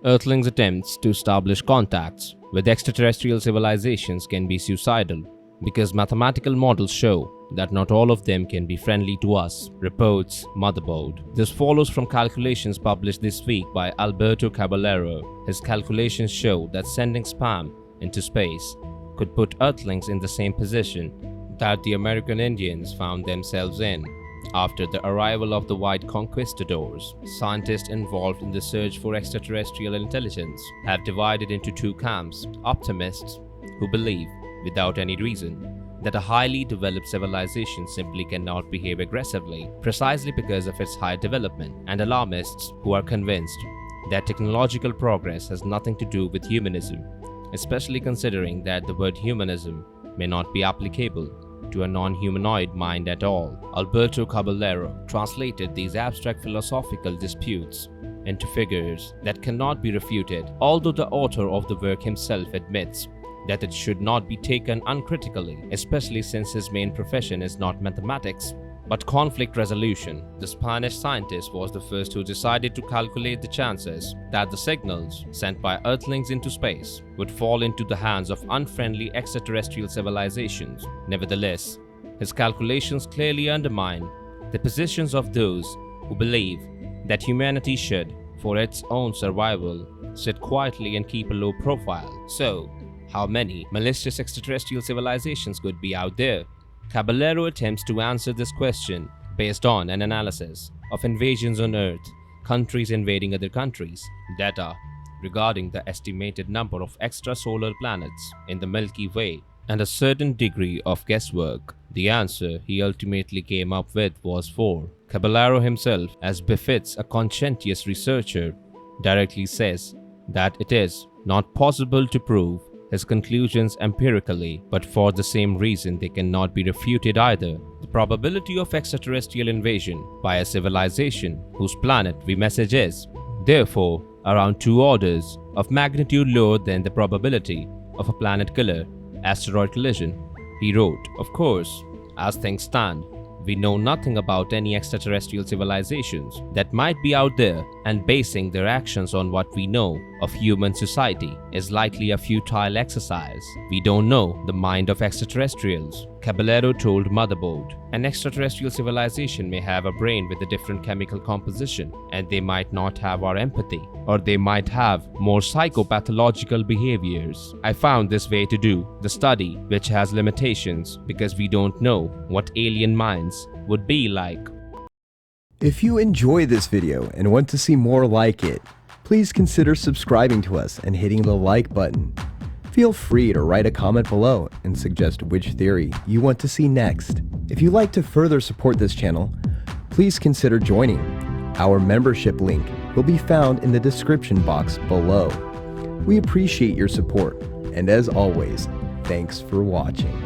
Earthlings' attempts to establish contacts with extraterrestrial civilizations can be suicidal because mathematical models show that not all of them can be friendly to us, reports Motherboard. This follows from calculations published this week by Alberto Caballero. His calculations show that sending spam into space could put Earthlings in the same position that the American Indians found themselves in after the arrival of the white conquistadors. Scientists involved in the search for extraterrestrial intelligence have divided into two camps: optimists, who believe, without any reason, that a highly developed civilization simply cannot behave aggressively precisely because of its high development, and alarmists, who are convinced that technological progress has nothing to do with humanism, especially considering that the word humanism may not be applicable to a non-humanoid mind at all. Alberto Caballero translated these abstract philosophical disputes into figures that cannot be refuted, although the author of the work himself admits that it should not be taken uncritically, especially since his main profession is not mathematics but conflict resolution. The Spanish scientist was the first who decided to calculate the chances that the signals sent by Earthlings into space would fall into the hands of unfriendly extraterrestrial civilizations. Nevertheless, his calculations clearly undermine the positions of those who believe that humanity should, for its own survival, sit quietly and keep a low profile. So, how many malicious extraterrestrial civilizations could be out there? Caballero attempts to answer this question based on an analysis of invasions on Earth, countries invading other countries, data regarding the estimated number of extrasolar planets in the Milky Way, and a certain degree of guesswork. The answer he ultimately came up with was 4. Caballero himself, as befits a conscientious researcher, directly says that it is not possible to prove his conclusions empirically, but for the same reason they cannot be refuted either. The probability of extraterrestrial invasion by a civilization whose planet we message is, therefore, around 2 orders of magnitude lower than the probability of a planet-killer asteroid collision. He wrote, "Of course, as things stand, we know nothing about any extraterrestrial civilizations that might be out there, and basing their actions on what we know of human society is likely a futile exercise. We don't know the mind of extraterrestrials," Caballero told Motherboard. An extraterrestrial civilization may have a brain with a different chemical composition, and they might not have our empathy, or they might have more psychopathological behaviors. I found this way to do the study which has limitations because we don't know what alien minds would be like. If you enjoy this video and want to see more like it, please consider subscribing to us and hitting the like button. Feel free to write a comment below and suggest which theory you want to see next. If you'd like to further support this channel, please consider joining. Our membership link will be found in the description box below. We appreciate your support, and as always, thanks for watching.